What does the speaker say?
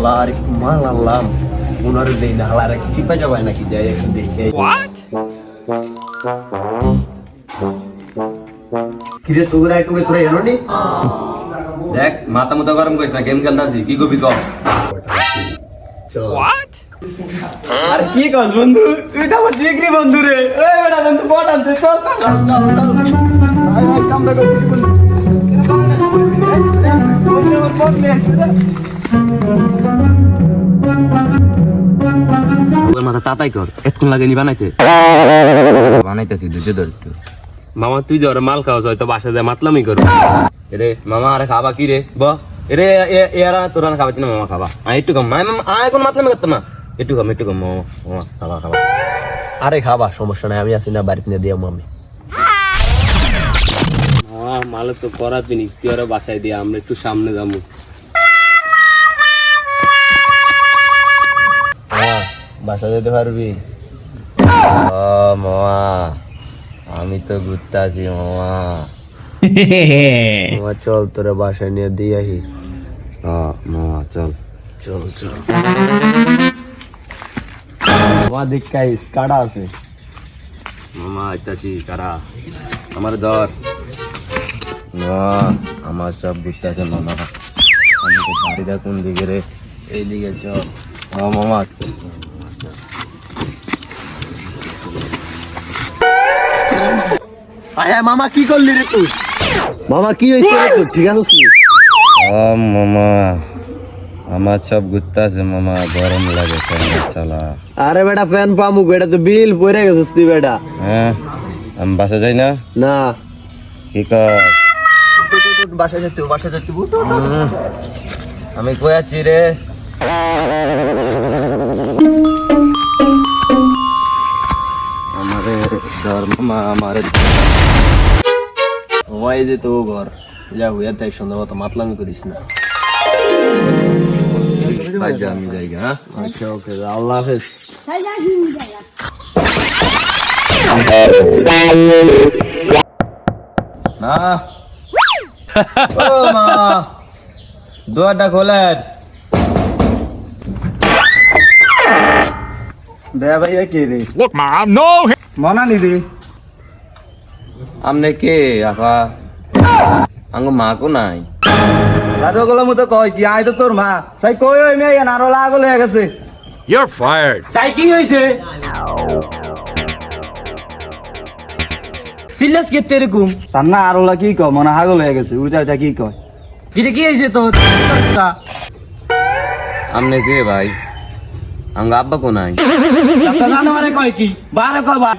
আল্লাহ আর মাল আল্লাহ উনার দেই না হালার কি চিপা যাবে নাকি যাই একটু দেখে What? কিরে তোরা একটু তোরা এলো নি দেখ মাথা মতো গরম করিস না গেম খেলতাছি কি করবি কম চল What? আরে কি কস বন্ধু তুই তো আমার জিগরি বন্ধু রে ওই বেটা বন্ধু বট আনতে চল চল চল চল আই আই কাম ব্যাক বন্ধু ওর মাথা তাতাই কর এতক্ষণ লাগে নি বানাইতে বানাইতেছি দুজে ধর একটু মামা তুই যে ওরা মাল খাওয়াস হয়তো বাসা যায় মাতলামি কর রে মামা আরে খাবা কি রে ব রে এরা তোরা খাবা না মামা খাবা আই একটু কম মামা আয় কোন মাতলামি করতাম না একটু কম মামা খাবা খাবা আরে খাবা সমস্যা নাই আমি আছি না বাড়িতে নিয়ে দিও মামি মালে তো করা পিনি তুই ওরা বাসায় দিয়ে আমরা একটু সামনে যাবো বাসা যেতে পারবি মামা আমি তো ঘুরতে আছি মামা আমার চল তোরা বাসায় নিয়ে দিয়ে আহি মামা চল চল চল আমার দিককাই স্কাডা আছে মামা আইতাছি কারা আমার ধর না আমার সব ঘুরতে আছে মামা আমি তো বাড়িটা কোন দিকে রে এইদিকে চল মামা আয় মামা কি করলি রে তুই মামা কি হয়েছে রে তুই ঠিক আছিস নি মামা আমার সব ঘুরতে আছে মামা গরম লাগে চালা আরে বেটা ফ্যান পামু বেটা তো বিল পড়ে গেছিস তুই বেটা হ্যাঁ আমি বাসা যাই না না কি কর বাসায় যেতে আমি কই আছি রে আমারে ধর মামা আমারে ওই যে তো ঘর যা হইয়া তাই সুন্দর মতো মাতলামি করিস না আমি যাই হ্যাঁ আচ্ছা ওকে আল্লাহ হাফেজ না ও মা দোয়ারটা খোলেন দয়া ভাইয়া কে রে Look, Mom, no! মনা নি রে আমনে কে আফা আঙ্গ মা কো নাই দাদু গলা মতো কয় কি আই তো তোর মা সাই কই ওই মেয়ে আরো লাগল হয়ে গেছে You're fired. সাই কি হয়েছে সিরিয়াস কেতে এরকম সান্না আরো লা কি কয় মনে হাগল হয়ে গেছে উল্টা উল্টা কি কয় কিরে কি হয়েছে তোর আমনে কে ভাই আঙ্গ আব্বা কো নাই জানারে কয় কি বারে কয় বা